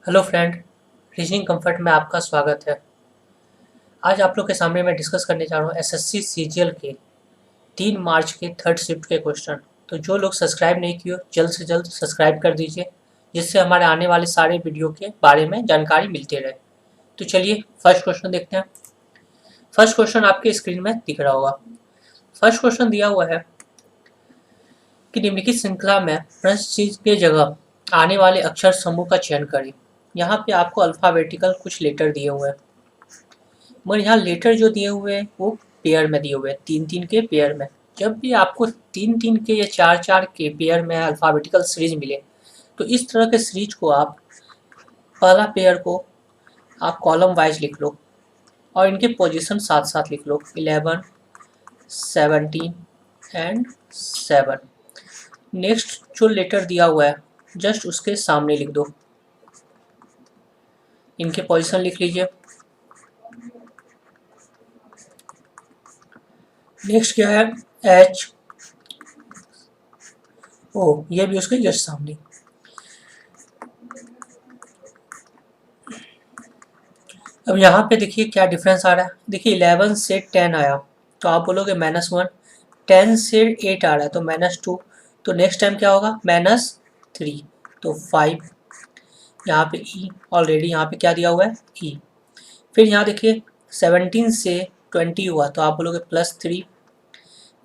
Hello friend, reasoning comfort में आपका स्वागत है। आज आप लोग के सामने मैं डिस्कस करने जा रहा हूँ एसएससी सीजीएल के 3 मार्च के थर्ड शिफ्ट के क्वेश्चन। तो जो लोग सब्सक्राइब नहीं किए जल्द से जल्द सब्सक्राइब कर दीजिए, जिससे हमारे आने वाले सारे वीडियो के बारे में जानकारी मिलती रहे। तो चलिए फर्स्ट क्वेश्चन देखते हैं। फर्स्ट क्वेश्चन आपके स्क्रीन में दिख रहा होगा। फर्स्ट क्वेश्चन दिया हुआ है कि निम्नलिखित श्रृंखला में प्रश्न चीज के जगह आने वाले अक्षर समूह का चयन करें। यहाँ पे आपको अल्फाबेटिकल कुछ लेटर दिए हुए हैं, मगर यहाँ लेटर जो दिए हुए हैं वो पेयर में दिए हुए हैं, 3-3 के पेयर में। जब भी आपको 3-3 के या 4-4 के पेयर में अल्फाबेटिकल सीरीज मिले, तो इस तरह के सीरीज को आप पहला पेयर को आप कॉलम वाइज लिख लो और इनके पोजीशन साथ साथ लिख लो, 11, 17 एंड 7। नेक्स्ट जो लेटर दिया हुआ है जस्ट उसके सामने लिख दो, इनके पोजीशन लिख लीजिए। नेक्स्ट क्या है, एच ओ, ये भी उसके जस्ट सामने। अब यहाँ पे देखिए क्या डिफरेंस आ रहा है। देखिए 11 से 10 आया तो आप बोलोगे -1, 10 से 8 आ रहा है तो -2, तो नेक्स्ट टाइम क्या होगा, -3, तो 5। यहाँ पे ई, ऑलरेडी यहाँ पे क्या दिया हुआ है, ई। फिर यहाँ देखिए 17 से 20 हुआ तो आप बोलोगे +3।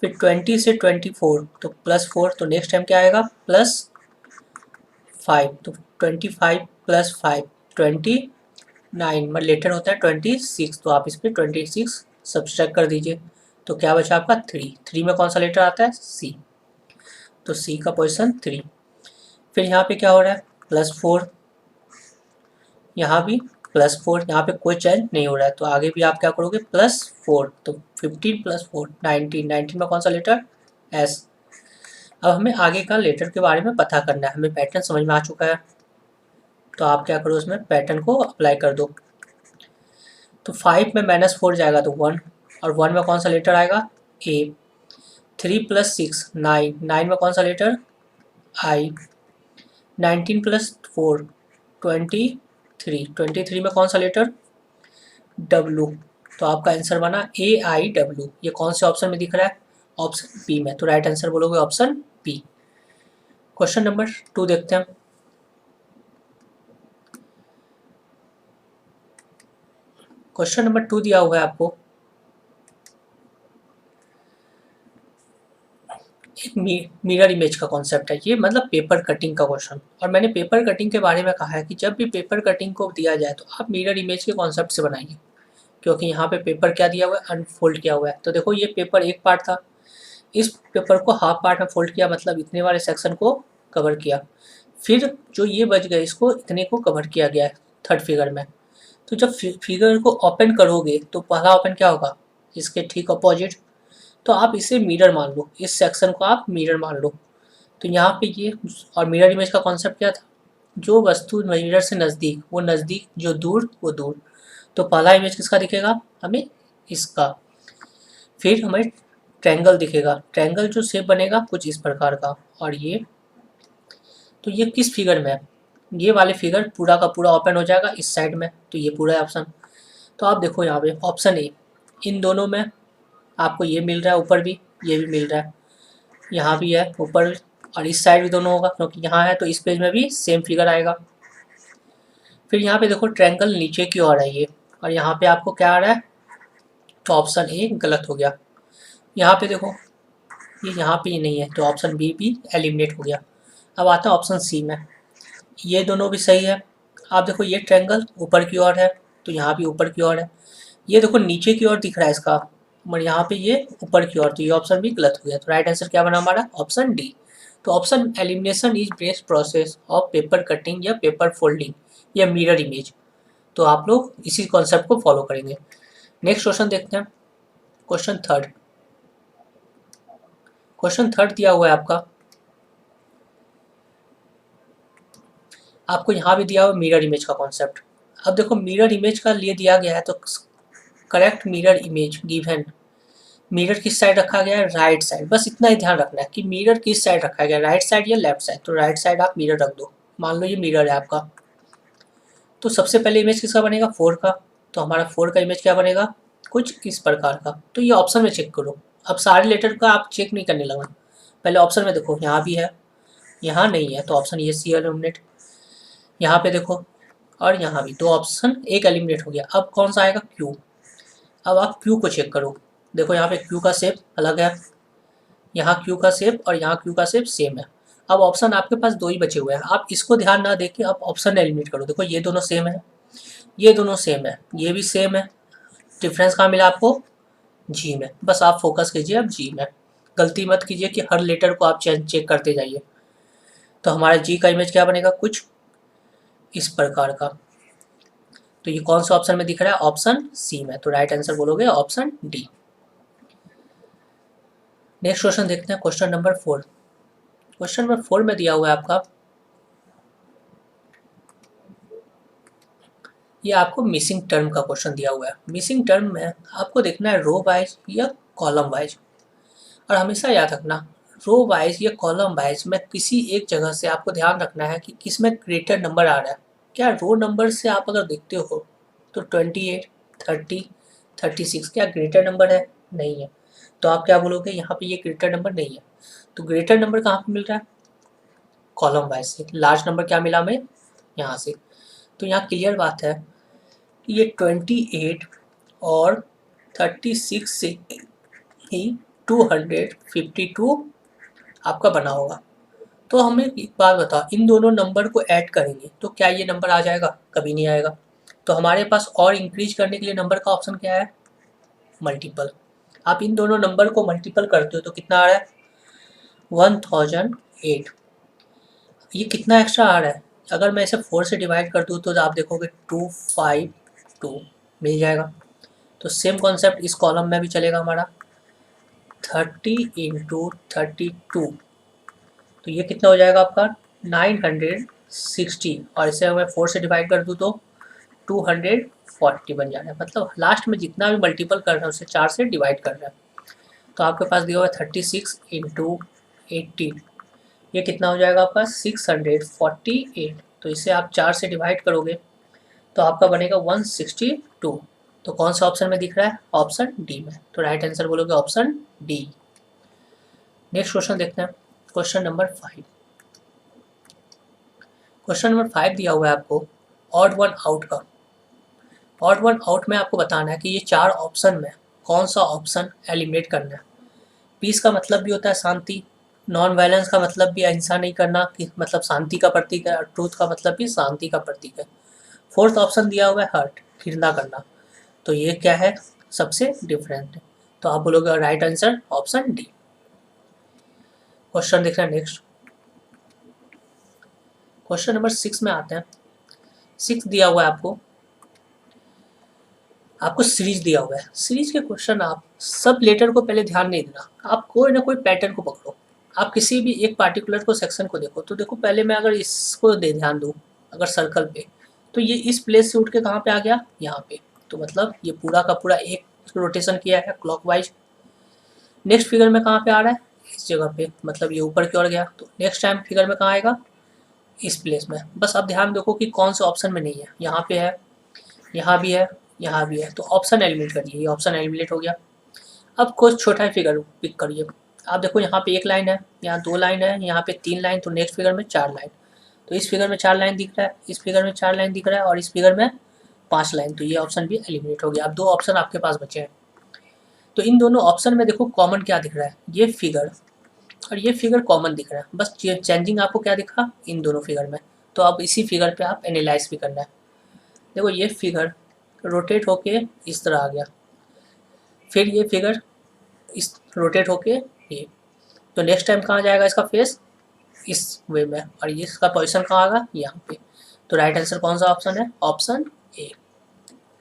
फिर 20 से 24 तो +4, तो नेक्स्ट टाइम क्या आएगा, +5, तो 25 + 5 29, मतलब लेटर होता है 26, तो आप इस पर 26 सब्सट्रैक्ट कर दीजिए, तो क्या बचा आपका 3। 3 में कौन सा लेटर आता है, सी, तो सी का पोजीशन 3। फिर यहाँ पे क्या हो रहा है, +4, यहाँ भी +4, यहाँ पे कोई चेंज नहीं हो रहा है, तो आगे भी आप क्या करोगे, +4, तो 15 + 4 19, 19 में कौन सा लेटर, एस। अब हमें आगे का लेटर के बारे में पता करना है, हमें पैटर्न समझ में आ चुका है, तो आप क्या करो, उसमें पैटर्न को अप्लाई कर दो। तो 5 में -4 जाएगा तो 1, और 1 में कौन सा लेटर आएगा, ए। 3 + 6 9, 9 में कौन सा लेटर, आई। 19 + 4 23, 23 में कौन सा लेटर, डब्लू। तो आपका आंसर बना AIW। ये कौन से ऑप्शन में दिख रहा है, ऑप्शन बी में, तो राइट आंसर बोलोगे ऑप्शन बी। क्वेश्चन नंबर 2 देखते हैं। क्वेश्चन नंबर 2 दिया हुआ है आपको, एक मिरर इमेज का कॉन्सेप्ट है ये, मतलब पेपर कटिंग का क्वेश्चन। और मैंने पेपर कटिंग के बारे में कहा है कि जब भी पेपर कटिंग को दिया जाए तो आप मिरर इमेज के कॉन्सेप्ट से बनाइए, क्योंकि यहाँ पे पेपर क्या दिया हुआ है, अनफोल्ड किया हुआ है। तो देखो ये पेपर एक पार्ट था, इस पेपर को हाफ पार्ट में फोल्ड किया, मतलब इतने वाले सेक्शन को कवर किया। फिर जो ये बच गए इसको इतने को कवर किया गया है थर्ड फिगर में। तो जब फिगर को ओपन करोगे तो पहला ओपन क्या होगा, इसके ठीक अपोजिट, तो आप इसे मिरर मान लो, इस सेक्शन को आप मिरर मान लो। तो यहाँ पे ये, और मिरर इमेज का कॉन्सेप्ट क्या था, जो वस्तु मिरर से नज़दीक वो नज़दीक, जो दूर वो दूर। तो पहला इमेज किसका दिखेगा हमें, इसका। फिर हमें ट्रायंगल दिखेगा, ट्रायंगल जो शेप बनेगा कुछ इस प्रकार का, और ये, तो ये किस फिगर में है, ये वाले फिगर पूरा का पूरा ओपन हो जाएगा इस साइड में, तो ये पूरा है ऑप्शन। तो आप देखो यहाँ पे ऑप्शन ए, इन दोनों में आपको ये मिल रहा है, ऊपर भी ये भी मिल रहा है, यहाँ भी है ऊपर, और इस साइड भी दोनों होगा, क्योंकि यहाँ है तो इस पेज में भी सेम फिगर आएगा। फिर यहाँ पे देखो ट्रायंगल नीचे की ओर है ये, और यहाँ पे आपको क्या आ रहा है, तो ऑप्शन ए गलत हो गया। यहाँ पे देखो ये यहाँ पे ही नहीं है, तो ऑप्शन बी भी एलिमिनेट हो गया। अब आता है ऑप्शन सी में, ये दोनों भी सही है। आप देखो ये ट्रायंगल ऊपर की ओर है, तो यहाँ भी ऊपर की ओर है। ये देखो नीचे की ओर दिख रहा है इसका, मगर यहाँ पे ये ऊपर की ओर, तो ये ऑप्शन भी गलत हो गया। तो राइट आंसर क्या बना हमारा, ऑप्शन डी। तो option elimination is best process of paper cutting या पेपर फोल्डिंग या मिरर इमेज। तो आप लोग इसी कॉन्सेप्ट को फॉलो करेंगे। नेक्स्ट क्वेश्चन देखते हैं, क्वेश्चन थर्ड। क्वेश्चन थर्ड दिया हुआ है आपको यहाँ भी दिया हुआ मिरर इमेज का कॉन्सेप्ट। अब देखो मिरर इमेज का लिए दिया गया है, तो correct mirror image given, mirror किस साइड रखा गया है, राइट साइड। बस इतना ही ध्यान रखना है कि मिरर किस साइड रखा गया है, राइट साइड या लेफ्ट साइड। तो राइट साइड आप मिरर रख दो, मान लो ये मिरर है आपका। तो सबसे पहले इमेज किसका बनेगा, 4 का। तो हमारा 4 का इमेज क्या बनेगा, कुछ इस प्रकार का। तो ये ऑप्शन में चेक करो। अब सारे लेटर का आप चेक नहीं करने लगा, पहले ऑप्शन में देखो, यहाँ भी है, यहाँ नहीं है, तो ऑप्शन ये सी एलिमिनेट। यहाँ पे देखो और यहाँ भी, तो ऑप्शन एक एलिमिनेट हो गया। अब कौन सा आएगा, क्यू। अब आप क्यू को चेक करो, देखो यहाँ पे क्यू का शेप अलग है, यहाँ क्यू का शेप और यहाँ क्यू का शेप सेम है। अब ऑप्शन आपके पास दो ही बचे हुए हैं, आप इसको ध्यान ना देके आप ऑप्शन एलिमिनेट करो। देखो ये दोनों सेम है, ये दोनों सेम है, ये भी सेम है। डिफरेंस कहाँ मिला आपको, जी में। बस आप फोकस कीजिए अब जी में, गलती मत कीजिए कि हर लेटर को आप चेक करते जाइए। तो हमारा जी का इमेज क्या बनेगा, कुछ इस प्रकार का। तो ये कौन सा ऑप्शन में दिख रहा है, ऑप्शन सी में। तो राइट आंसर बोलोगे ऑप्शन डी। नेक्स्ट क्वेश्चन देखते हैं, क्वेश्चन नंबर 4। क्वेश्चन नंबर 4 में दिया हुआ है आपका, ये आपको मिसिंग टर्म का क्वेश्चन दिया हुआ है। मिसिंग टर्म में आपको देखना है रो वाइज या कॉलम वाइज। और हमेशा याद रखना, रो वाइज या कॉलम वाइज में किसी एक जगह से आपको ध्यान रखना है कि किसमें ग्रेटर नंबर आ रहा है। क्या रो नंबर से आप अगर देखते हो तो 28, 30, 36 क्या ग्रेटर नंबर है, नहीं है। तो आप क्या बोलोगे, यहाँ पे ये ग्रेटर नंबर नहीं है। तो ग्रेटर नंबर कहाँ पे मिल रहा है, कॉलम वाइज से। लार्ज नंबर क्या मिला हमें, यहाँ से। तो यहाँ क्लियर बात है कि ये 28 और 36 से ही 252 आपका बना होगा। तो हमें एक बात बताओ, इन दोनों नंबर को ऐड करेंगे तो क्या ये नंबर आ जाएगा, कभी नहीं आएगा। तो हमारे पास और इंक्रीज करने के लिए नंबर का ऑप्शन क्या है, मल्टीपल। आप इन दोनों नंबर को मल्टीपल करते हो तो कितना आ रहा है, 1008। ये कितना एक्स्ट्रा आ रहा है, अगर मैं इसे 4 से डिवाइड कर दूँ तो आप देखोगे 252 मिल जाएगा। तो सेम कॉन्सेप्ट इस कॉलम में भी चलेगा हमारा, 30 इंटू 32। तो ये कितना हो जाएगा आपका 960, और इसे मैं 4 से डिवाइड कर दूँ तो 240 बन जा रहा है। मतलब लास्ट में जितना भी मल्टीपल कर रहे हैं उसे 4 से डिवाइड कर रहे हैं। तो आपके पास दिया हुआ है 36 इंटू 18, ये कितना हो जाएगा आपका 648। तो इसे आप 4 से डिवाइड करोगे तो आपका बनेगा 162। तो कौन सा ऑप्शन में दिख रहा है, ऑप्शन डी में। तो राइट आंसर बोलोगे ऑप्शन डी। नेक्स्ट क्वेश्चन देखते हैं, क्वेश्चन नंबर 5। क्वेश्चन नंबर 5 दिया हुआ है आपको ऑड वन आउट का। ऑड वन आउट में आपको बताना है कि ये 4 ऑप्शन में कौन सा ऑप्शन एलिमिनेट करना है। पीस का मतलब भी होता है शांति, नॉन वायलेंस का मतलब भी अहिंसा नहीं करना, कि मतलब शांति का प्रतीक है, और ट्रूथ का मतलब भी शांति का प्रतीक है। फोर्थ ऑप्शन दिया हुआ है हर्ट, घृणा करना। तो ये क्या है, सबसे डिफरेंट है। तो आप बोलोगे right answer option D. Question देख रहे हैं नेक्स्ट, क्वेश्चन नंबर 6 में आते हैं। 6 दिया हुआ है आपको सीरीज दिया हुआ है। सीरीज के क्वेश्चन आप सब लेटर को पहले ध्यान नहीं देना, आप कोई ना कोई पैटर्न को पकड़ो। आप किसी भी एक पार्टिकुलर को सेक्शन को देखो, तो देखो पहले मैं अगर इसको ध्यान दूँ, अगर सर्कल पे, तो ये इस प्लेस से उठ के कहाँ पे आ गया, यहाँ पे। तो मतलब ये पूरा का पूरा एक रोटेशन किया है क्लॉकवाइज। नेक्स्ट फिगर में कहाँ पे आ रहा है, इस जगह पे, मतलब ये ऊपर की ओर गया। तो नेक्स्ट टाइम फिगर में कहाँ आएगा, इस प्लेस में। बस अब ध्यान देखो कि कौन सा ऑप्शन में नहीं है, यहाँ पे है, यहाँ भी है, यहाँ भी है। तो ऑप्शन एलिमिनेट करिए, ये ऑप्शन एलिमिनेट हो गया। अब कुछ छोटा ही फिगर पिक करिए। आप देखो यहाँ पे एक लाइन है, यहाँ 2 लाइन है, यहाँ पे 3 लाइन, तो नेक्स्ट फिगर में 4 लाइन। तो इस फिगर में 4 लाइन दिख रहा है, इस फिगर में 4 लाइन दिख रहा है, और इस फिगर में 5 लाइन। तो ये ऑप्शन भी एलिमिनेट हो गया। अब 2 ऑप्शन आपके पास बचे हैं। तो इन दोनों ऑप्शन में देखो कॉमन क्या दिख रहा है, ये फिगर और ये फिगर कॉमन दिख रहा है। बस चेंजिंग आपको क्या दिखा, इन दोनों फिगर में। तो अब इसी फिगर पे आप एनालाइज भी करना है। देखो ये फिगर रोटेट होके इस तरह आ गया, फिर ये फिगर इस रोटेट होके ये। तो नेक्स्ट टाइम कहाँ जाएगा इसका फेस, इस वे में, और ये इसका पोजीशन कहाँ आएगा, यहाँ पे। तो राइट आंसर कौन सा ऑप्शन है, ऑप्शन ए।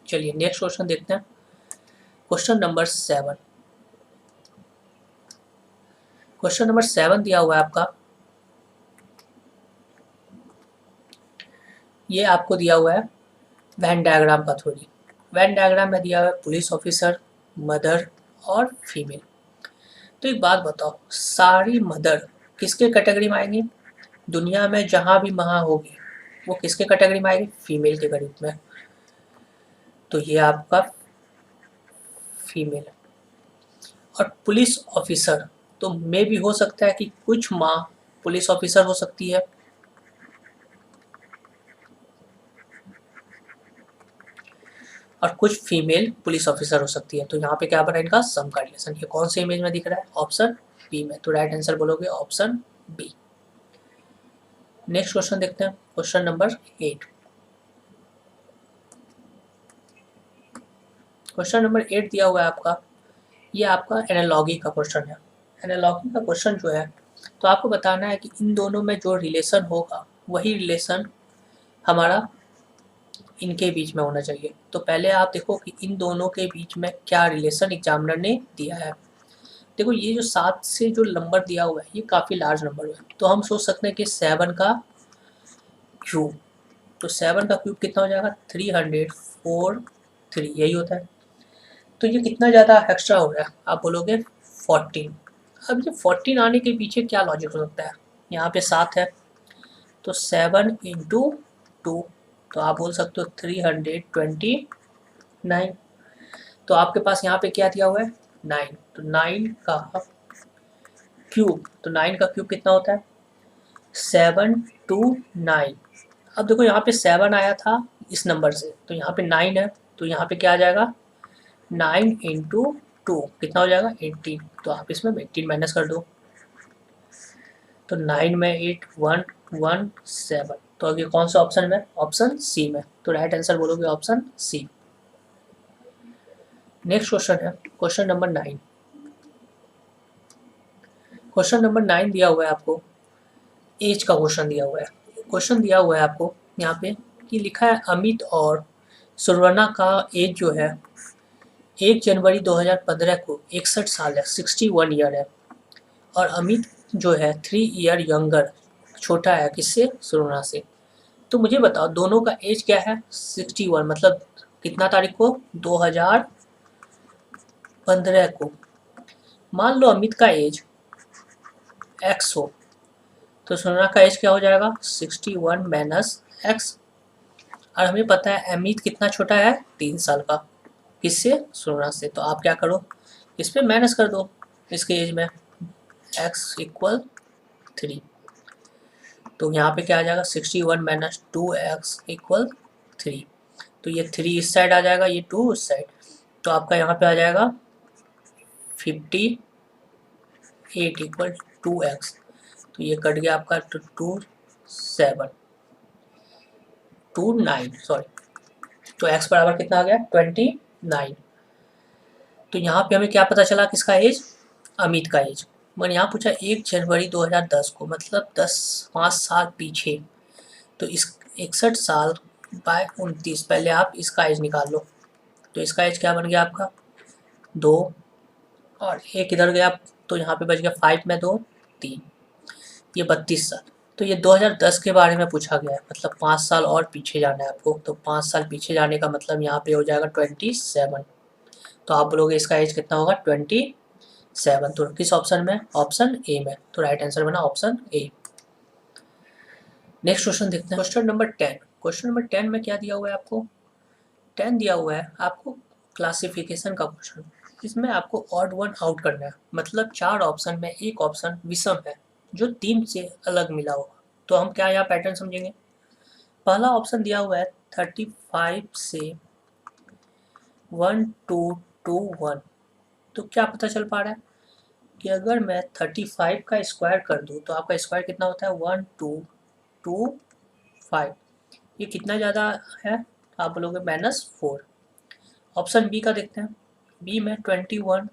चलिए नेक्स्ट क्वेश्चन देखते हैं, क्वेश्चन नंबर 7। क्वेश्चन नंबर 7 दिया हुआ है आपका, ये आपको दिया हुआ है वेन डायग्राम का थ्योरी। वेन डायग्राम में दिया हुआ है पुलिस ऑफिसर, मदर और फीमेल। तो एक बात बताओ, सारी मदर किसके कैटेगरी में आएंगी, दुनिया में जहाँ भी माँ होगी वो किसके कैटेगरी में आएगी, फीमेल के गरीब में। तो ये आपका फीमेल। और पुलिस ऑफिसर तो मे भी हो सकता है कि कुछ माँ पुलिस ऑफिसर हो सकती है, और कुछ फीमेल पुलिस ऑफिसर हो सकती है। तो यहाँ पे क्या बना इनका सम का रिलेशन। ये कौन से इमेज में दिख रहा है, ऑप्शन बी में। तो राइट आंसर बोलोगे ऑप्शन बी। नेक्स्ट क्वेश्चन देखते हैं, क्वेश्चन नंबर 8। क्वेश्चन नंबर 8 दिया हुआ है आपका, ये आपका एनालॉगी का क्वेश्चन है। एनालॉगी का क्वेश्चन जो है, तो आपको बताना है कि इन दोनों में जो रिलेशन होगा वही रिलेशन हमारा इनके बीच में होना चाहिए। तो पहले आप देखो कि इन दोनों के बीच में क्या रिलेशन एग्जामिनर ने दिया है। देखो ये जो 7 से जो नंबर दिया हुआ है ये काफ़ी लार्ज नंबर है, तो हम सोच सकते हैं कि 7 का क्यूब, तो 7 का क्यूब कितना हो जाएगा, 343, यही होता है। तो ये कितना ज़्यादा एक्स्ट्रा हो रहा है, आप बोलोगे 14। अब ये 14 आने के पीछे क्या लॉजिक हो सकता है, यहाँ पे 7 है तो 7 इंटू 2, तो आप बोल सकते हो 329। तो आपके पास यहाँ पे क्या दिया हुआ है 9, तो 9 का क्यूब, तो 9 का क्यूब कितना होता है 729। अब देखो यहाँ पे 7 आया था इस नंबर से, तो यहाँ पे 9 है, तो यहाँ पे क्या आ जाएगा 9 इंटू 2 कितना हो जाएगा 18, तो आप इसमें 18 माइनस कर दो, तो 9 में 8 1 1 7, तो अभी कौन सा ऑप्शन में, ऑप्शन सी में। तो राइट आंसर बोलोगे ऑप्शन सी। नेक्स्ट क्वेश्चन है क्वेश्चन नंबर 9। क्वेश्चन नंबर 9 दिया हुआ है आपको, एज का क्वेश्चन दिया हुआ है। क्वेश्चन दिया हुआ है आपको यहाँ पे कि लिखा है अमित और सुरवना का एज जो है 1 जनवरी 2015 को 61 साल है, 61 ईयर है, और अमित जो है 3 ईयर यंगर, छोटा है किससे, सुरवना से। तो मुझे बताओ दोनों का एज क्या है 61, मतलब कितना तारीख को 2015 को। मान लो अमित का एज एक्स हो, तो सुरवना का एज क्या हो जाएगा 61 माइनस एक्स। और हमें पता है अमित कितना छोटा है 3 साल का, किससे, सुरवना से। तो आप क्या करो इस पर माइनस कर दो इसके एज में, एक्स इक्वल 3, तो यहाँ पे क्या आ जाएगा 61 माइनस 2x इक्वल 3, तो ये 3 इस साइड आ जाएगा, ये 2 उस साइड, तो आपका यहाँ पे आ जाएगा 58 इक्वल 2x, तो ये कट गया आपका 29 सॉरी, तो x बराबर कितना आ गया 29। तो यहाँ पे हमें क्या पता चला किसका एज, अमित का एज। मैंने यहाँ पूछा 1 जनवरी 2010 को, मतलब 5 साल पीछे, तो इस 61 साल बाय 29, पहले आप इसका एज निकाल लो। तो इसका एज क्या बन गया आपका 2, और एक इधर गया, तो यहाँ पे बच गया 5 में 2 3, ये 32 साल। तो ये 2010 के बारे में पूछा गया है, मतलब 5 साल और पीछे जाना है आपको। तो 5 साल पीछे जाने का मतलब यहाँ पे हो जाएगा 27, तो आप बोलोगे इसका एज कितना होगा 27। तो किस ऑप्शन में, ऑप्शन ए में। तो राइट आंसर बना ऑप्शन ए। नेक्स्ट क्वेश्चन देखते हैं, क्वेश्चन नंबर 10। क्वेश्चन नंबर 10 में क्या दिया हुआ है आपको, 10 दिया हुआ है आपको क्लासिफिकेशन का क्वेश्चन। इसमें आपको ऑड वन आउट करना है, मतलब 4 ऑप्शन में एक ऑप्शन विषम है जो 3 से अलग मिला होगा। तो हम क्या यहाँ पैटर्न समझेंगे। पहला ऑप्शन दिया हुआ है 35 से 1221, तो क्या पता चल पा रहा है कि अगर मैं 35 का स्क्वायर कर दूं तो आपका स्क्वायर कितना होता है 1225, ये कितना ज़्यादा है, आप बोलोगे -4। ऑप्शन बी का देखते हैं, बी में 21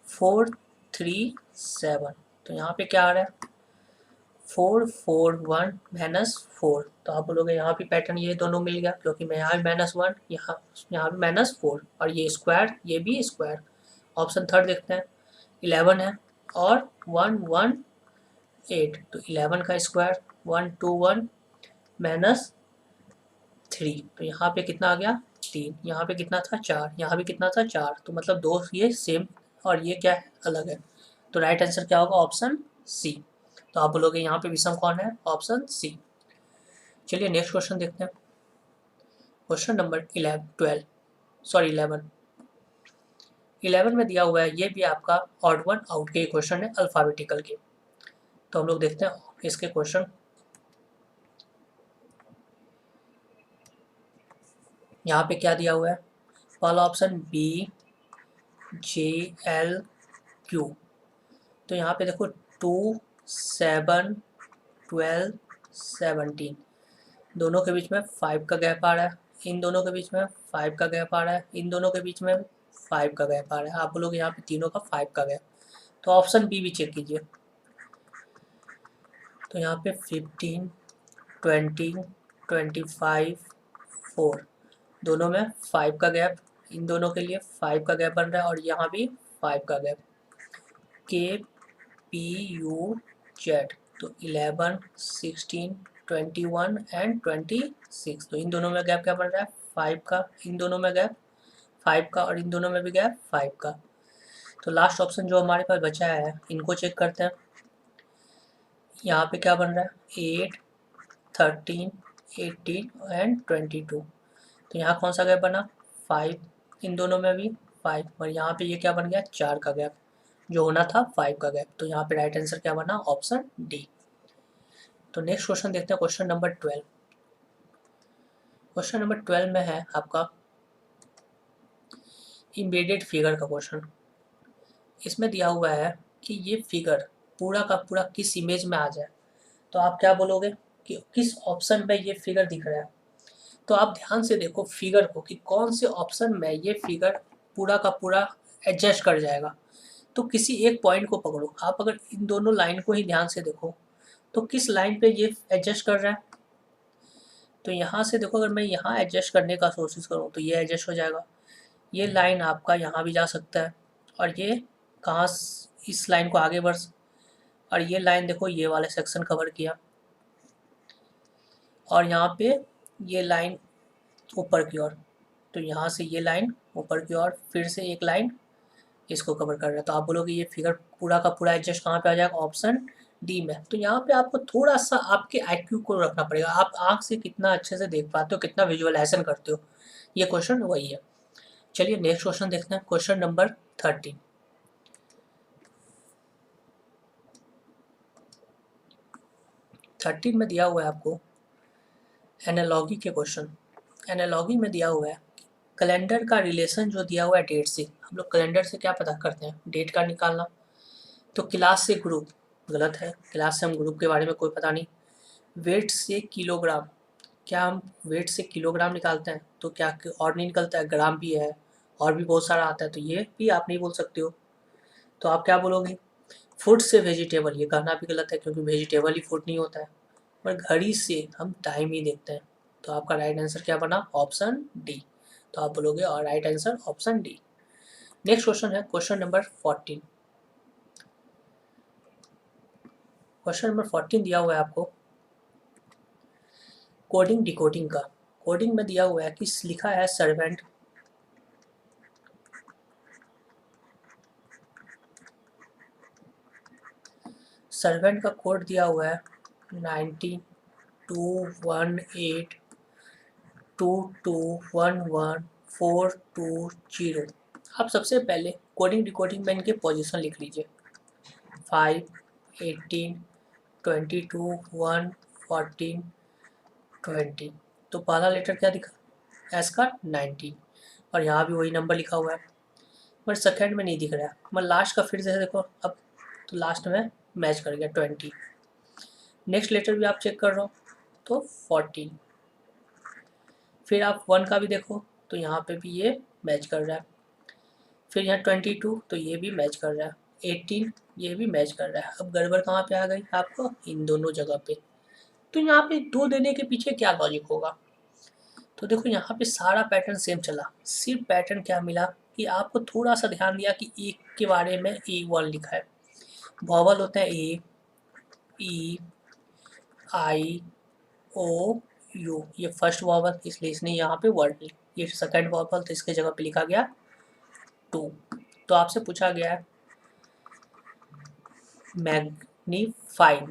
437, तो यहाँ पे क्या आ रहा है 441 -4, तो आप बोलोगे यहाँ भी पैटर्न ये दोनों मिल गया, क्योंकि मैं यहाँ भी -1 यहाँ भी -4, और ये स्क्वायर ये भी स्क्वायर। ऑप्शन थर्ड देखते हैं, 11 है और 118, तो 11 का स्क्वायर 121 -3, तो यहाँ पे कितना आ गया 3, यहाँ पे कितना था 4, यहाँ भी कितना था 4, तो मतलब दो ये सेम और ये क्या है अलग है। तो राइट आंसर क्या होगा ऑप्शन सी। तो आप बोलोगे यहाँ पे विषम कौन है, ऑप्शन सी। चलिए नेक्स्ट क्वेश्चन देखते हैं। क्वेश्चन नंबर 11 में दिया हुआ है, ये भी आपका ऑड वन आउट के क्वेश्चन है अल्फाबेटिकल के। तो हम लोग देखते हैं इसके क्वेश्चन। यहाँ पे क्या दिया हुआ है, पहला option B J L Q. तो यहाँ पे देखो 2 7 12 17, दोनों के बीच में 5 का गैप आ रहा है, इन दोनों के बीच में 5 का गैप आ रहा है, इन दोनों के बीच में 5 का गैप आ रहा है। आप लोग यहाँ पे तीनों का 5 का गैप, तो ऑप्शन बी भी चेक कीजिए। तो यहाँ पे 15 20 25 4, दोनों में 5 का गैप, इन दोनों के लिए 5 का गैप बन रहा है और यहाँ भी 5 का गैप। के पी यू जेड, तो 11 16 21 एंड 26, तो इन दोनों में गैप क्या बन रहा है 5 का, इन दोनों में गैप 5 का और इन दोनों में भी गैप 5 का। तो लास्ट ऑप्शन जो हमारे पास बचा है इनको चेक करते हैं। यहाँ पे क्या बन रहा है 8 13 18 एंड 22, तो यहाँ कौन सा गैप बना 5, इन दोनों में भी 5, और यहाँ पे ये क्या बन गया 4 का गैप, जो होना था 5 का गैप। तो यहाँ पे राइट आंसर क्या बना ऑप्शन डी। तो नेक्स्ट क्वेश्चन देखते हैं, क्वेश्चन नंबर 12। क्वेश्चन नंबर 12 में है आपका इम्बेडेड फिगर का क्वेश्चन। इसमें दिया हुआ है कि ये फिगर पूरा का पूरा किस इमेज में आ जाए। तो आप क्या बोलोगे कि किस ऑप्शन में ये फिगर दिख रहा है। तो आप ध्यान से देखो फिगर को कि कौन से ऑप्शन में ये फिगर पूरा का पूरा एडजस्ट कर जाएगा। तो किसी एक पॉइंट को पकड़ो, आप अगर इन दोनों लाइन को ही ध्यान से देखो तो किस लाइन पे ये एडजस्ट कर रहा है। तो यहाँ से देखो, अगर मैं यहाँ एडजस्ट करने का कोशिश करूँ तो ये एडजस्ट हो जाएगा, ये लाइन आपका यहाँ भी जा सकता है, और ये कहाँ इस लाइन को आगे बढ़, और ये लाइन देखो ये वाले सेक्शन कवर किया, और यहाँ पे ये लाइन ऊपर की ओर, तो यहाँ से ये लाइन ऊपर की ओर फिर से एक लाइन इसको कवर कर रहा है। तो आप बोलोगे ये फिगर पूरा का पूरा एडजस्ट कहाँ पे आ जाएगा ऑप्शन डी में। तो यहाँ पे आपको थोड़ा सा आपके आईक्यू को रखना पड़ेगा, आप आँख से कितना अच्छे से देख पाते हो, कितना विजुअलाइजेशन करते हो, ये क्वेश्चन वही है। चलिए नेक्स्ट क्वेश्चन देखते हैं, क्वेश्चन नंबर 13। में दिया हुआ है आपको एनालॉगी के क्वेश्चन। एनालॉगी में दिया हुआ है कैलेंडर का रिलेशन जो दिया हुआ है डेट से। हम लोग कैलेंडर से क्या पता करते हैं, डेट का निकालना। तो क्लास से ग्रुप गलत है, क्लास से हम ग्रुप के बारे में कोई पता नहीं। वेट से किलोग्राम, क्या हम वेट से किलोग्राम निकालते हैं, तो क्या और नहीं निकलता है, ग्राम भी है और भी बहुत सारा आता है, तो ये भी आप नहीं बोल सकते हो। तो आप क्या बोलोगे फूड से वेजिटेबल, ये कहना भी गलत है क्योंकि वेजिटेबल ही फूड नहीं होता है। पर घड़ी से हम टाइम ही देखते हैं। तो आपका राइट आंसर क्या बना ऑप्शन डी। तो आप बोलोगे और right answer option D. Next question है क्वेश्चन नंबर 14। क्वेश्चन नंबर 14 दिया हुआ है आपको कोडिंग डिकोडिंग का। कोडिंग में दिया हुआ है कि लिखा है सर्वेंट, सर्वेंट का कोड दिया हुआ है 921822114220। आप सबसे पहले कोडिंग डिकोडिंग में इनके पोजीशन लिख लीजिए 5 18 22 1 14 20। तो पहला लेटर क्या दिखा एस का 19, और यहाँ भी वही नंबर लिखा हुआ है, पर सेकंड में नहीं दिख रहा है। मैं लास्ट का फिर से देखो अब, तो लास्ट में मैच कर गया 20। नेक्स्ट लेटर भी आप चेक कर रहे हो तो 14, फिर आप 1 का भी देखो तो यहाँ पे भी ये मैच कर रहा है, फिर यहाँ 22 तो ये भी मैच कर रहा है, 18 ये भी मैच कर रहा है। अब गड़बड़ कहाँ पे आ गई आपको, इन दोनों जगह पे। तो यहाँ पे 2 देने के पीछे क्या लॉजिक होगा। तो देखो यहाँ पे सारा पैटर्न सेम चला, सिर्फ पैटर्न क्या मिला कि आपको थोड़ा सा ध्यान दिया कि ए के बारे में ए वन लिखा है। वॉवल होते हैं ए, ई, आई, ओ, यू, ये फर्स्ट वॉवल, इसलिए इसने यहाँ पे वर्ड नहीं। ये सेकंड वॉवल तो इसके जगह पे लिखा गया 2। तो आपसे पूछा गया है मैग्नीफाइंग,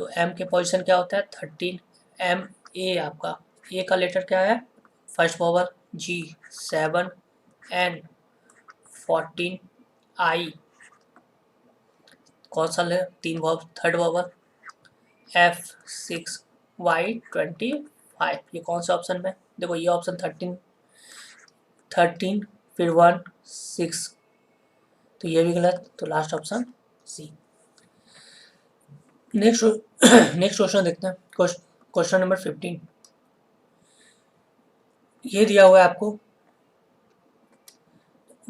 तो एम के पोजीशन क्या होता है 13, एम ए आपका ए का लेटर क्या है first vowel, G 7, N 14, I कौन सा ले 3 vowel third vowel, F 6, Y 25। ये कौन सा ऑप्शन में देखो, ये ऑप्शन 13 फिर 1 6, तो ये भी गलत, तो last option C. Next next question देखते हैं, क्वेश्चन नंबर 15। ये दिया हुआ है आपको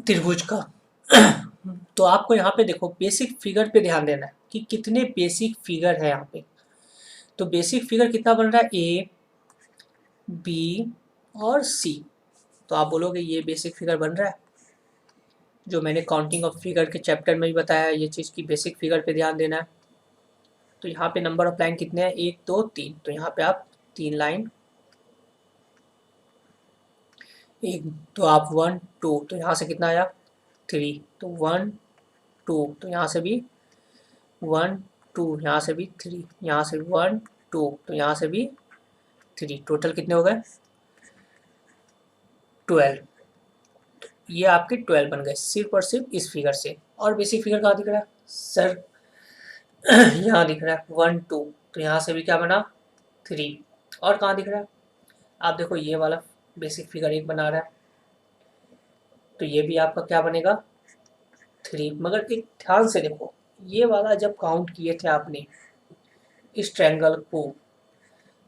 त्रिभुज का तो आपको यहाँ पे देखो बेसिक फिगर पे ध्यान देना है कि कितने बेसिक फिगर है यहाँ पे। तो बेसिक फिगर कितना बन रहा है ए बी और सी, तो आप बोलोगे ये बेसिक फिगर बन रहा है, जो मैंने काउंटिंग ऑफ फिगर के चैप्टर में भी बताया ये चीज़ की बेसिक फिगर पे ध्यान देना है। तो यहाँ पे नंबर ऑफ लाइन कितने हैं 1 2 3, तो यहाँ पे आप 3 लाइन, एक तो आप 1 2, तो यहाँ से कितना आया 3, तो 1 2, तो यहाँ से भी 1 2, यहाँ से भी 3, यहाँ से 1 2, तो यहाँ से भी 3, टोटल कितने हो गए 12। ये आपके 12 बन गए सिर्फ और सिर्फ इस फिगर से। और बेसिक फिगर कहाँ दिख रहा है सर यहाँ दिख रहा है 1 2, तो यहाँ से भी क्या बना 3, और कहाँ दिख रहा है आप देखो ये वाला बेसिक फिगर 1 बना रहा है, तो ये भी आपका क्या बनेगा 3। मगर एक ध्यान से देखो ये वाला जब काउंट किए थे आपने इस ट्रायंगल को,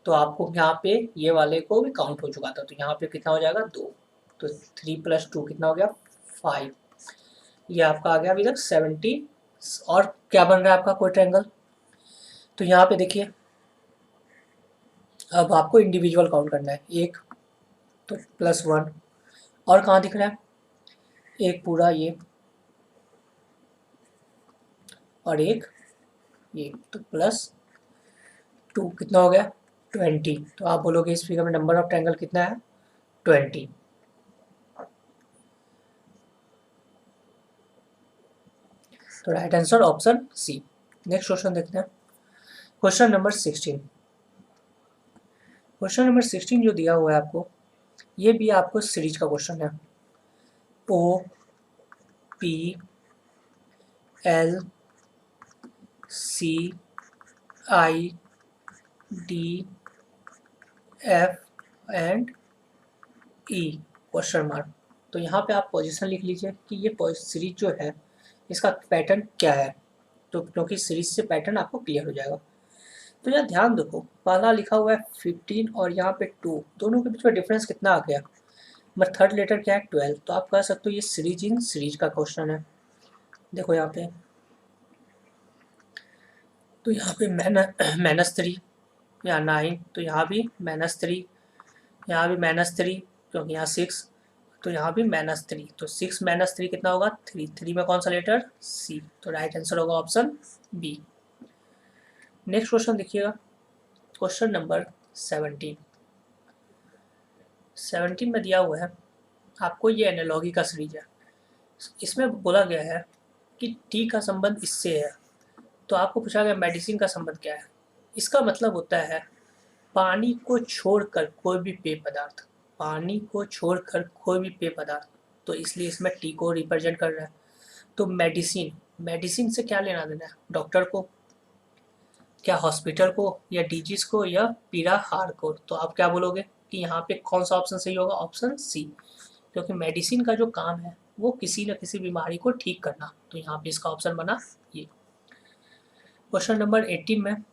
तो आपको यहाँ पे ये वाले को भी काउंट हो चुका था, तो यहाँ पे कितना हो जाएगा 2, तो 3 + 2 कितना हो गया 5, ये आपका आ गया अभी तक 70। और क्या बन रहा है आपका कोई ट्रायंगल, तो यहाँ पे देखिए अब आपको इंडिविजुअल काउंट करना है, एक तो +1, और कहाँ दिख रहा है एक पूरा ये, और एक ये, तो +2 कितना हो गया 20। तो आप बोलोगे इस फिगर में नंबर ऑफ ट्रायंगल कितना है 20। तो right answer option C. Next question देखते हैं, क्वेश्चन नंबर 16। क्वेश्चन नंबर 16 जो दिया हुआ है आपको, ये भी आपको सीरीज का क्वेश्चन है, O P L C I D F and E question mark. तो यहाँ पे आप पोजीशन लिख लीजिए कि ये सीरीज जो है इसका पैटर्न क्या है, तो क्योंकि सीरीज से पैटर्न आपको क्लियर हो जाएगा। तो यहाँ ध्यान देखो पहला लिखा हुआ है 15 और यहाँ पे 2, दोनों के बीच में डिफरेंस कितना आ गया, मगर थर्ड लेटर क्या है 12, तो आप कह सकते हो ये सीरीज इन सीरीज का क्वेश्चन है। देखो यहाँ पे, तो यहाँ पे -3 या 9, तो यहाँ भी -3, यहाँ भी -3 क्योंकि यहाँ 6, तो यहाँ भी -3, तो 6 - 3 कितना होगा 3, 3 में कौन सा लेटर सी, तो राइट आंसर होगा ऑप्शन बी। नेक्स्ट क्वेश्चन देखिएगा, क्वेश्चन नंबर 17। 17 में दिया हुआ है आपको ये एनालॉगी का सीरीज है, इसमें बोला गया है कि टी का संबंध इससे है, तो आपको पूछा गया मेडिसिन का संबंध क्या है। इसका मतलब होता है पानी को छोड़कर कोई भी पेय पदार्थ, पानी को छोड़कर कोई भी पेय पदार्थ, तो इसलिए इसमें टी को रिप्रेजेंट कर रहा है। तो मेडिसिन, मेडिसिन से क्या लेना देना है डॉक्टर को, क्या हॉस्पिटल को, या डिजीज को, या पीड़ाहार को, तो आप क्या बोलोगे कि यहाँ पे कौन सा ऑप्शन सही होगा ऑप्शन सी, क्योंकि मेडिसिन का जो काम है वो किसी न किसी बीमारी को ठीक करना, तो यहाँ पे इसका ऑप्शन बना ये। क्वेश्चन नंबर 18 में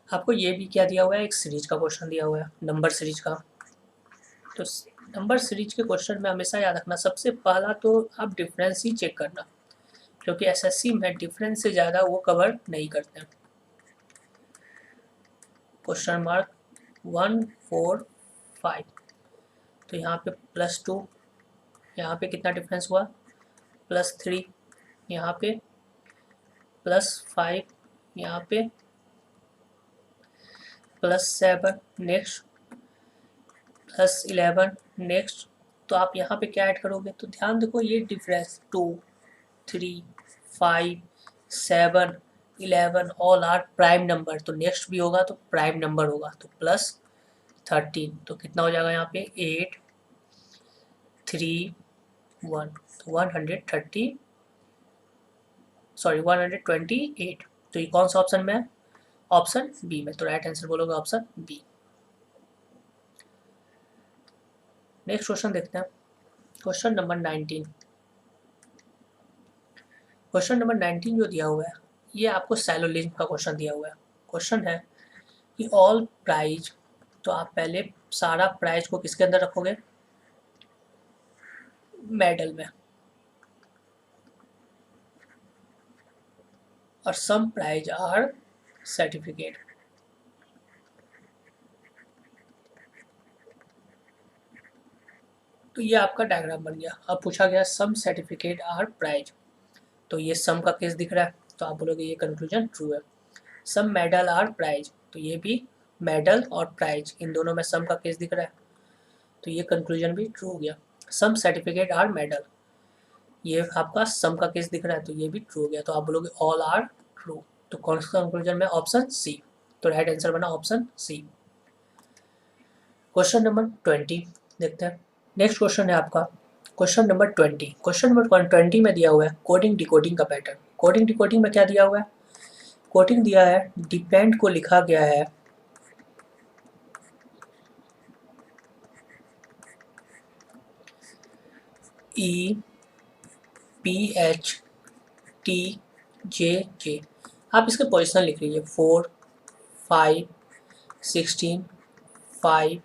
आपको ये भी क्या दिया हुआ है, एक सीरीज का क्वेश्चन दिया हुआ है नंबर सीरीज का। तो नंबर सीरीज के क्वेश्चन में हमेशा याद रखना सबसे पहला तो आप डिफरेंस ही चेक करना, क्योंकि एसएससी में डिफरेंस से ज़्यादा वो कवर नहीं करते हैं। क्वेश्चन मार्क 1 4 5, तो यहाँ पे +2, यहाँ पे कितना डिफरेंस हुआ +3, यहाँ पे +5, यहाँ पे +7, नेक्स्ट +11, नेक्स्ट तो आप यहाँ पे क्या ऐड करोगे, तो ध्यान देखो ये difference 2, 3, 5, 7, 11 all are prime number, तो नेक्स्ट भी होगा तो प्राइम नंबर होगा, तो प्लस 13, तो कितना हो जाएगा यहाँ पे 8, 3, 1, तो 128, तो ये कौन सा ऑप्शन में है, ऑप्शन बी में, तो राइट आंसर बोलोगे ऑप्शन बी। नेक्स्ट क्वेश्चन देखते हैं, क्वेश्चन नंबर 19। क्वेश्चन नंबर 19 जो दिया हुआ है ये आपको सैलोलिज्म का क्वेश्चन दिया हुआ है। क्वेश्चन है कि ऑल प्राइज, तो आप पहले सारा प्राइज को किसके अंदर रखोगे, मेडल में, और सम प्राइज आर सर्टिफिकेट। तो ये आपका डायग्राम बन गया। अब पूछा गया सम सर्टिफिकेट आर प्राइज, तो ये सम का केस दिख रहा है, तो आप बोलोगे ये कंक्लूजन ट्रू है। सम मेडल आर प्राइज, तो ये भी मेडल और प्राइज इन दोनों में सम का केस दिख रहा है, तो ये कंक्लूजन भी ट्रू हो गया। सम सर्टिफिकेट आर मेडल, ये आपका सम का केस दिख रहा है, तो ये भी ट्रू हो गया, तो आप बोलोगे ऑल आर ट्रू, तो कौन सा कंक्लूजन में, ऑप्शन सी, तो राइट आंसर बना ऑप्शन सी। क्वेश्चन नंबर 20 देखते हैं। नेक्स्ट क्वेश्चन है आपका क्वेश्चन नंबर 20। क्वेश्चन नंबर 20 में दिया हुआ है कोडिंग डिकोडिंग का पैटर्न। कोडिंग डिकोडिंग में क्या दिया हुआ है, कोडिंग दिया है डिपेंड को लिखा गया है EPHTJJ, आप इसके पोजिशन लिख लीजिए 4, 5, 16, 5,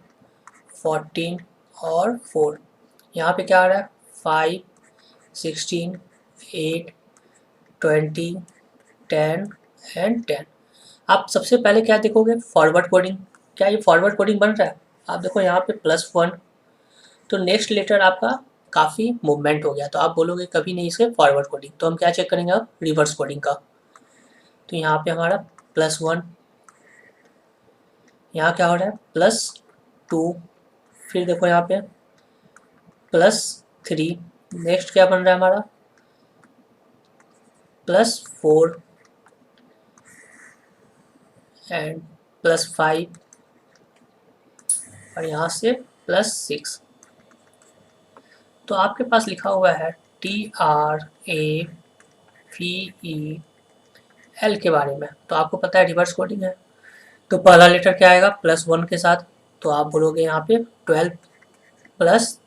14 और 4। यहाँ पे क्या आ रहा है 5, 16, 8, 20, 10 एंड 10। आप सबसे पहले क्या देखोगे, फॉरवर्ड कोडिंग, क्या ये फॉरवर्ड कोडिंग बन रहा है, आप देखो यहाँ पे +1, तो नेक्स्ट लेटर आपका काफ़ी मूवमेंट हो गया, तो आप बोलोगे कभी नहीं इसे फॉरवर्ड कोडिंग, तो हम क्या चेक करेंगे अब रिवर्स कोडिंग का। तो यहाँ पे हमारा +1, यहाँ क्या हो रहा है +2, फिर देखो यहाँ पे +3, नेक्स्ट क्या बन रहा है हमारा +4 एंड +5 और यहाँ से +6। तो आपके पास लिखा हुआ है TRAVEL के बारे में, तो आपको पता है रिवर्स कोडिंग है, तो पहला लेटर क्या आएगा +1 के साथ, तो आप बोलोगे यहाँ पे 12 +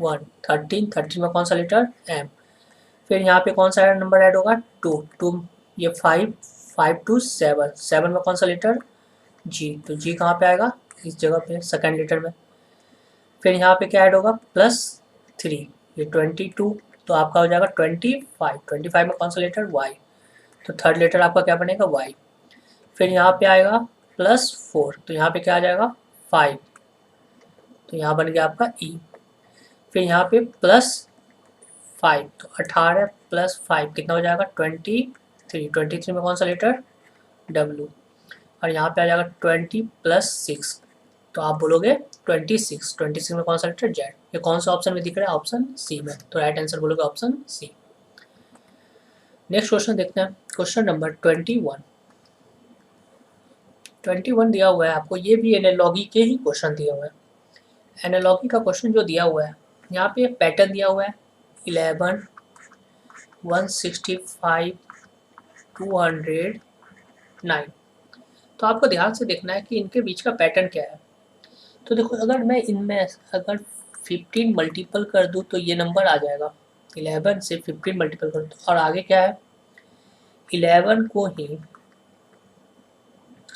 1 13, 13 में कौन सा लेटर M, फिर यहाँ पे कौन सा नंबर ऐड होगा 2, ये 5, 5 to 7, 7 में कौन सा लेटर G, तो G कहाँ पे आएगा इस जगह पे सेकेंड लेटर में, फिर यहाँ पे क्या ऐड होगा +3, ये 22, तो आपका हो जाएगा 25, 25 में कौन सा लेटर Y, तो थर्ड लेटर आपका क्या बनेगा Y, फिर यहाँ पे आएगा +4, तो यहाँ पे क्या आ जाएगा 5, तो यहाँ बन गया आपका E, फिर यहाँ पे +5, तो 18 +5 कितना हो जाएगा 23, 23 में कौन सा लेटर W, और यहाँ पे आ जाएगा 20 + 6, तो आप बोलोगे 26, 26 में कौन सा लेटर Z, ये कौन सा ऑप्शन में दिख रहा है ऑप्शन सी में, तो राइट आंसर बोलोगे ऑप्शन सी। नेक्स्ट क्वेश्चन देखते हैं क्वेश्चन नंबर 21। 21 दिया हुआ है आपको, ये भी एनालॉगी के ही क्वेश्चन दिए हुए हैं। एनालॉगी का क्वेश्चन जो दिया हुआ है यहाँ पे पैटर्न दिया हुआ है 11, 165, 209, तो आपको ध्यान से देखना है कि इनके बीच का पैटर्न क्या है। तो देखो अगर मैं इनमें अगर 15 मल्टीपल कर दूँ तो ये नंबर आ जाएगा, 11 से 15 मल्टीपल कर दूँ, और आगे क्या है 11 को ही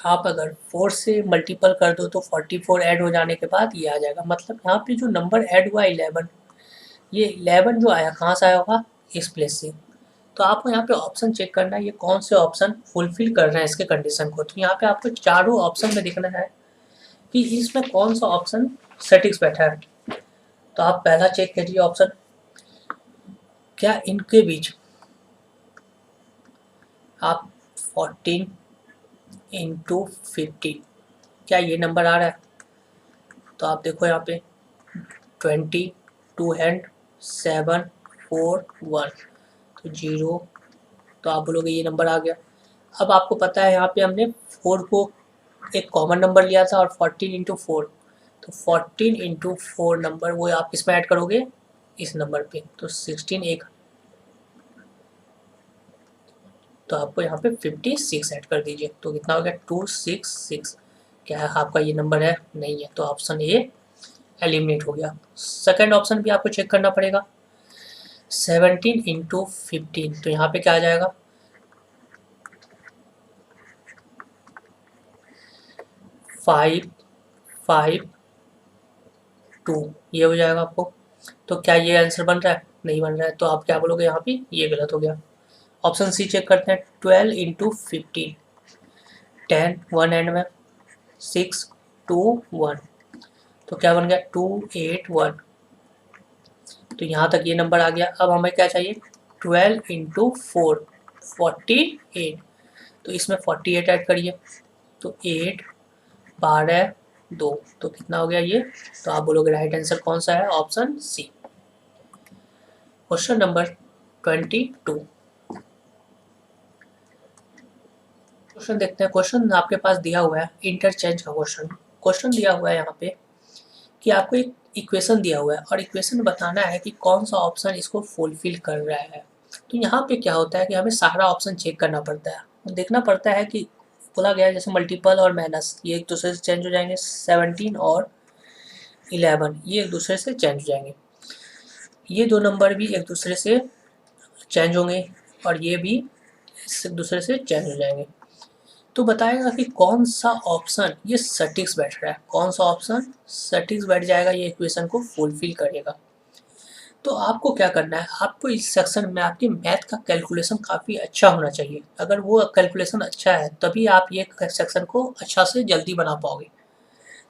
आप अगर 4 से मल्टीपल कर दो तो 44 ऐड हो जाने के बाद ये आ जाएगा, मतलब यहाँ पे जो नंबर ऐड हुआ 11, ये 11 जो आया कहाँ से आया होगा इस प्लेस से, तो आपको यहाँ पे ऑप्शन चेक करना है ये कौन से ऑप्शन फुलफिल कर रहे हैं इसके कंडीशन को, तो यहाँ पे आपको चारों ऑप्शन में देखना है कि इसमें कौन सा ऑप्शन सेटिक्स बैठा है। तो आप पहला चेक कीजिए ऑप्शन, क्या इनके बीच आप 14 × 15 क्या ये नंबर आ रहा है, तो आप देखो यहाँ पे 20 2 हैंड 7 4 1 तो 0, तो आप बोलोगे ये नंबर आ गया। अब आपको पता है यहाँ पे हमने 4 को एक कॉमन नंबर लिया था और 14 इंटू 4, तो 14 इंटू 4 नंबर वो आप इसमें ऐड करोगे इस नंबर पे, तो 16 एक, तो आपको यहाँ पे 56 ऐड कर दीजिए, तो कितना हो गया 266। क्या है आपका ये नंबर है? नहीं है, तो ऑप्शन ए एलिमिनेट हो गया। सेकंड ऑप्शन भी आपको चेक करना पड़ेगा, 17 इंटू 15, तो यहाँ पे क्या आ जाएगा 5 5 2, ये हो जाएगा आपको। तो क्या ये आंसर बन रहा है? नहीं बन रहा है, तो आप क्या बोलोगे यहाँ पे ये गलत हो गया। ऑप्शन सी चेक करते हैं, 12 इंटू 15, 10 1 एंड में 6 2 1, तो क्या बन गया 281, तो यहाँ तक ये नंबर आ गया। अब हमें क्या चाहिए 12 इंटू 4 48, तो इसमें 48 ऐड करिए, तो 8 12 2, तो कितना हो गया ये, तो आप बोलोगे राइट आंसर कौन सा है? Option C. Question number 22, question देखते हैं। क्वेश्चन आपके पास दिया हुआ है इंटरचेंज का क्वेश्चन। क्वेश्चन दिया हुआ है यहाँ पे कि आपको एक इक्वेशन दिया हुआ है और इक्वेशन में बताना है कि कौन सा ऑप्शन इसको फुलफिल कर रहा है। तो यहाँ पे क्या होता है कि हमें सारा ऑप्शन चेक करना पड़ता है, देखना पड़ता है कि बोला गया है जैसे मल्टीपल और माइनस ये एक दूसरे से चेंज हो जाएंगे, 17 और 11 ये एक दूसरे से चेंज हो जाएंगे, ये दो नंबर भी एक दूसरे से चेंज होंगे और ये भी एक दूसरे से चेंज हो जाएंगे। तो बताएगा कि कौन सा ऑप्शन ये सटिक्स बैठ रहा है, कौन सा ऑप्शन सटिक्स बैठ जाएगा, ये इक्वेशन को फुलफिल करेगा। तो आपको क्या करना है, आपको इस सेक्शन में आपकी मैथ का कैलकुलेशन काफ़ी अच्छा होना चाहिए। अगर वो कैलकुलेशन अच्छा है तभी आप ये सेक्शन को अच्छा से जल्दी बना पाओगे।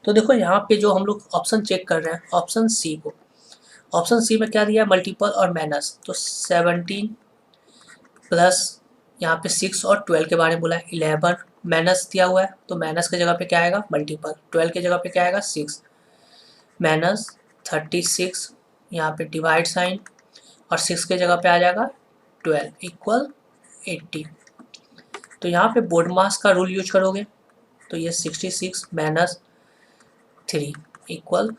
तो देखो यहाँ पे जो हम लोग ऑप्शन चेक कर रहे हैं, ऑप्शन सी को, ऑप्शन सी में क्या दिया मल्टीपल और माइनस, तो 17 प्लस यहाँ पे 6 और 12 के बारे में बोला है, 11 माइनस दिया हुआ है तो माइनस की जगह पे क्या आएगा मल्टीपल, 12 की जगह पे क्या आएगा 6 माइनस 36, यहाँ पे डिवाइड साइन और 6 के जगह पे आ जाएगा 12 इक्वल 80। तो यहाँ पे बोर्ड मास का रूल यूज करोगे तो ये 66 माइनस 3 इक्वल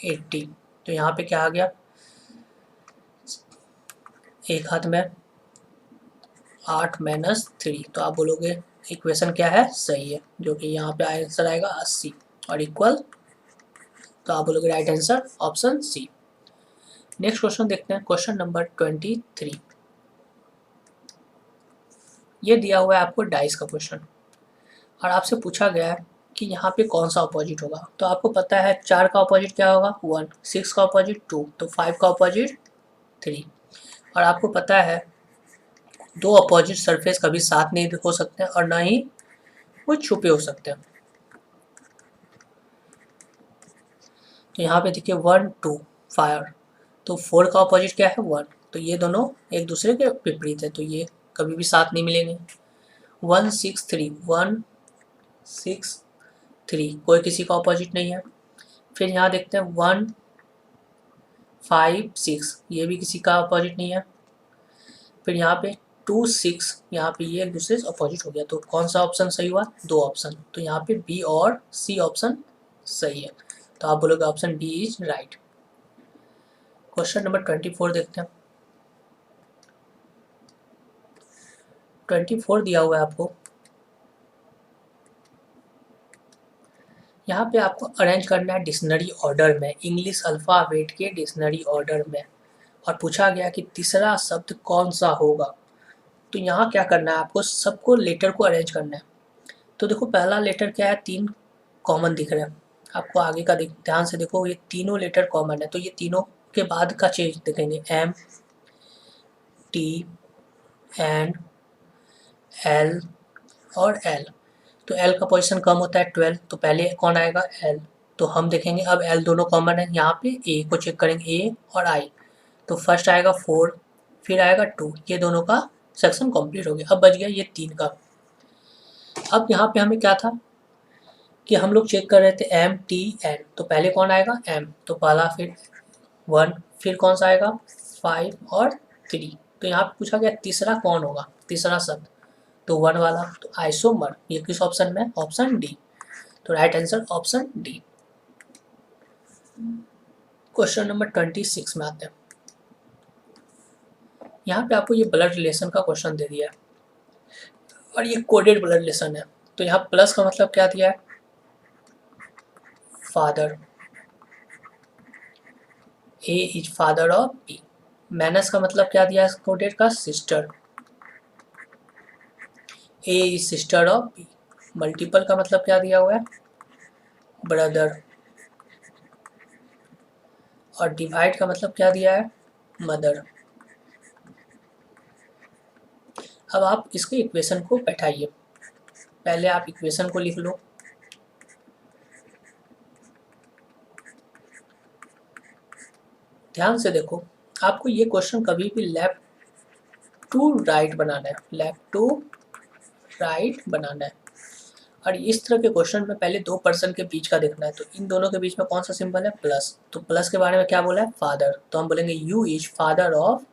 80, तो यहाँ पे क्या आ गया एक हाथ में 8 माइनस 3, तो आप बोलोगे इक्वेशन क्या है सही है, जो कि यहाँ पे आंसर आएगा 80 और इक्वल, तो आप बोलोगे right answer option C. Next question देखते हैं, क्वेश्चन नंबर 23। ये दिया हुआ है आपको डाइस का क्वेश्चन और आपसे पूछा गया है कि यहाँ पे कौन सा अपोजिट होगा। तो आपको पता है 4 का अपोजिट क्या होगा 1, 6 का अपोजिट 2, तो 5 का अपोजिट 3, और आपको पता है दो अपोजिट सरफेस कभी साथ नहीं हो सकते और ना ही वो छुपे हो सकते हैं। तो यहाँ पे देखिए 1 2 फायर, तो 4 का अपोजिट क्या है 1, तो ये दोनों एक दूसरे के विपरीत है तो ये कभी भी साथ नहीं मिलेंगे। 1 6 3, 1 6 3 कोई किसी का अपोजिट नहीं है। फिर यहाँ देखते हैं 1 5 6, ये भी किसी का अपोजिट नहीं है। फिर यहाँ पे 2 6, यहाँ पे ये एक दूसरे से अपोजिट हो गया, तो कौन सा ऑप्शन सही हुआ दो ऑप्शन, तो यहाँ पे बी और सी ऑप्शन सही है, तो आप बोलोगे option B is right. Question number 24 देखते हैं। 24 दिया हुआ है आपको, यहाँ पे आपको अरेंज करना है डिक्शनरी ऑर्डर में, इंग्लिश अल्फ़ाबेट के डिक्शनरी ऑर्डर में, और पूछा गया कि तीसरा शब्द कौन सा होगा। तो यहाँ क्या करना है आपको सबको लेटर को अरेंज करना है। तो देखो पहला लेटर क्या है, 3 कॉमन दिख रहे हैं आपको, आगे का ध्यान से देखो ये तीनों लेटर कॉमन है, तो ये तीनों के बाद का चेंज देखेंगे एम टी एन एल और एल, तो एल का पोजीशन कम होता है 12, तो पहले कौन आएगा एल, तो हम देखेंगे अब एल दोनों कॉमन है, यहाँ पे ए को चेक करेंगे ए और आई, तो फर्स्ट आएगा 4 फिर आएगा 2, ये दोनों का सेक्शन कंप्लीट हो गया। अब बच गया ये 3 का। अब यहाँ पे हमें क्या था कि हम लोग चेक कर रहे थे एम टी एन, तो पहले कौन आएगा एम, तो पहला फिर 1, फिर कौन सा आएगा 5 और 3। तो यहाँ पे पूछा गया तीसरा कौन होगा, तीसरा शब्द, तो 1 वाला, तो आइसोमर, ये किस ऑप्शन में, ऑप्शन डी। तो right answer option D. Question number 26 में आते हैं। यहाँ पे आपको ये ब्लड रिलेशन का क्वेश्चन दे दिया है और ये कोडेड ब्लड रिलेशन है। तो यहाँ प्लस का मतलब क्या दिया है, father, A is father of B. Minus का मतलब क्या दिया है कोडेड का, sister, A is sister of B. Multiple का मतलब क्या दिया हुआ है, ब्रदर, और डिवाइड का मतलब क्या दिया है, मदर। अब आप इसके इक्वेशन को बैठाइए, पहले आप इक्वेशन को लिख लो। ध्यान से देखो, आपको ये क्वेश्चन कभी भी लेफ्ट टू राइट बनाना है, लेफ्ट टू राइट बनाना है। और इस तरह के क्वेश्चन में पहले दो पर्सन के बीच का देखना है। तो इन दोनों के बीच में कौन सा सिंबल है, प्लस। तो प्लस के बारे में क्या बोला है, फादर, तो हम बोलेंगे you is father of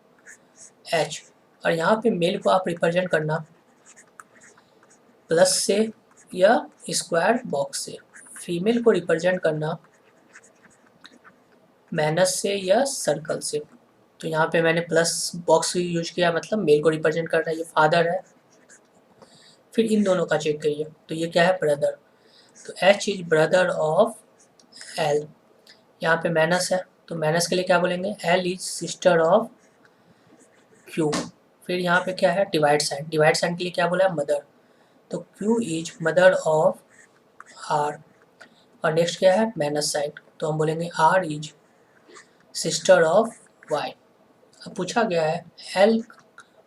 H. और यहाँ पे मेल को आप रिप्रेजेंट करना प्लस से या स्क्वायर बॉक्स से, फीमेल को रिप्रेजेंट करना माइनस से या सर्कल से। तो यहाँ पे मैंने प्लस बॉक्स यूज किया, मतलब मेल को रिप्रेजेंट कर रहा है, ये फादर है। फिर इन दोनों का चेक करिए, तो ये क्या है, ब्रदर, तो H is brother of L. यहाँ पे माइनस है, तो माइनस के लिए क्या बोलेंगे, L is sister of Q. फिर यहाँ पे क्या है, डिवाइड साइन, डिवाइड साइन के लिए क्या बोला है, मदर, तो Q is mother of R. और नेक्स्ट क्या है, माइनस साइन, तो हम बोलेंगे R is sister of Y. अब पूछा गया है एल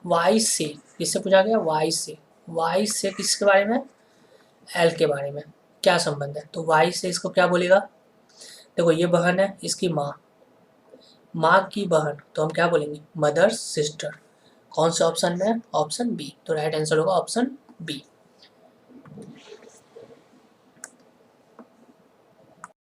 वाई से, किससे पूछा गया, वाई से, वाई से किसके बारे में, एल के बारे में, क्या संबंध है, तो वाई से इसको क्या बोलेगा, देखो ये बहन है, इसकी माँ, माँ की बहन, तो हम क्या बोलेंगे, मदर सिस्टर। कौन से ऑप्शन में, ऑप्शन बी, तो राइट आंसर होगा ऑप्शन बी।